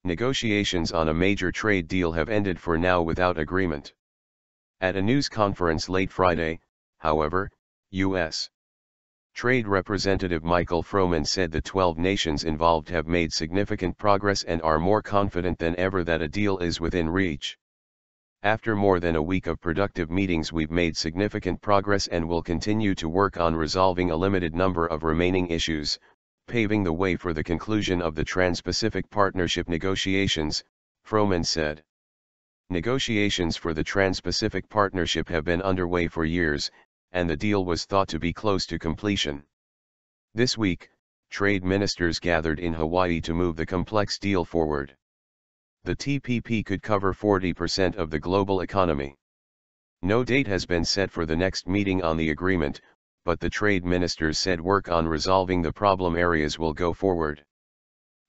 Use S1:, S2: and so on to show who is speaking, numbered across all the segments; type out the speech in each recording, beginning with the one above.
S1: Negotiations on a major trade deal have ended for now without agreement. At a news conference late Friday, however, U.S. Trade Representative Michael Froman said the 12 nations involved have made significant progress and are more confident than ever that a deal is within reach. After more than a week of productive meetings, we've made significant progress and will continue to work on resolving a limited number of remaining issues, paving the way for the conclusion of the Trans-Pacific Partnership negotiations, Froman said. Negotiations for the Trans-Pacific Partnership have been underway for years, and the deal was thought to be close to completion. This week, trade ministers gathered in Hawaii to move the complex deal forward. The TPP could cover 40% of the global economy. No date has been set for the next meeting on the agreement, but the trade ministers said work on resolving the problem areas will go forward.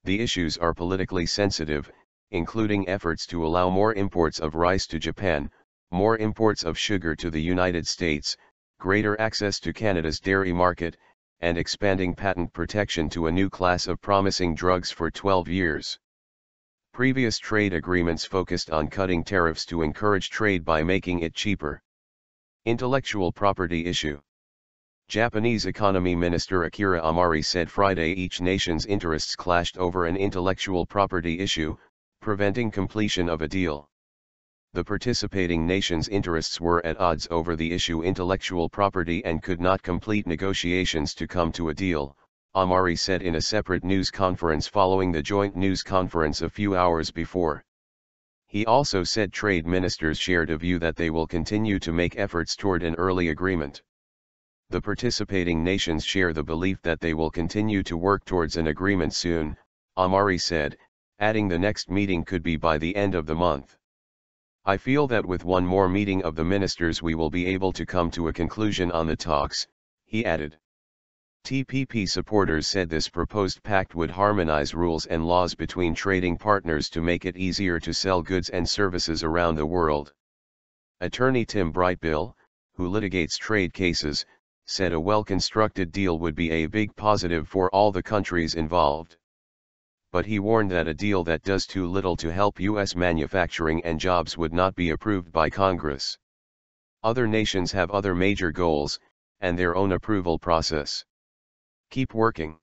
S1: The issues are politically sensitive, including efforts to allow more imports of rice to Japan, more imports of sugar to the United States, greater access to Canada's dairy market, and expanding patent protection to a new class of promising drugs for 12 years. Previous trade agreements focused on cutting tariffs to encourage trade by making it cheaper. Intellectual property issue. Japanese Economy Minister Akira Amari said Friday each nation's interests clashed over an intellectual property issue, preventing completion of a deal. The participating nations' interests were at odds over the issue intellectual property and could not complete negotiations to come to a deal, Amari said in a separate news conference following the joint news conference a few hours before. He also said trade ministers shared a view that they will continue to make efforts toward an early agreement. The participating nations share the belief that they will continue to work towards an agreement soon, Amari said, adding the next meeting could be by the end of the month. I feel that with one more meeting of the ministers we will be able to come to a conclusion on the talks, he added. TPP supporters said this proposed pact would harmonize rules and laws between trading partners to make it easier to sell goods and services around the world. Attorney Tim Brightbill, who litigates trade cases, said a well-constructed deal would be a big positive for all the countries involved. But he warned that a deal that does too little to help U.S. manufacturing and jobs would not be approved by Congress. Other nations have other major goals, and their own approval process. Keep working.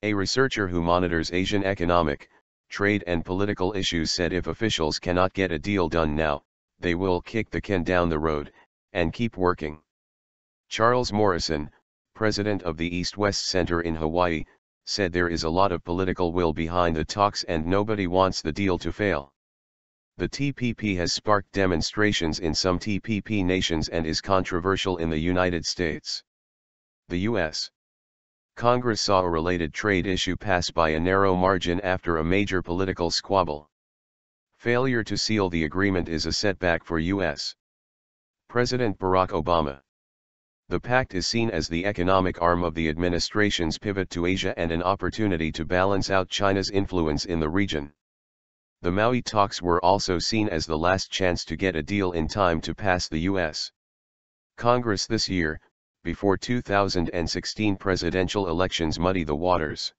S1: A researcher who monitors Asian economic, trade and political issues said if officials cannot get a deal done now, they will kick the can down the road, and keep working. Charles Morrison, president of the East-West Center in Hawaii, said there is a lot of political will behind the talks and nobody wants the deal to fail. The TPP has sparked demonstrations in some TPP nations and is controversial in the United States. The U.S. Congress saw a related trade issue pass by a narrow margin after a major political squabble. Failure to seal the agreement is a setback for U.S. President Barack Obama. The pact is seen as the economic arm of the administration's pivot to Asia and an opportunity to balance out China's influence in the region. The Maui talks were also seen as the last chance to get a deal in time to pass the U.S. Congress this year, before 2016 presidential elections muddy the waters.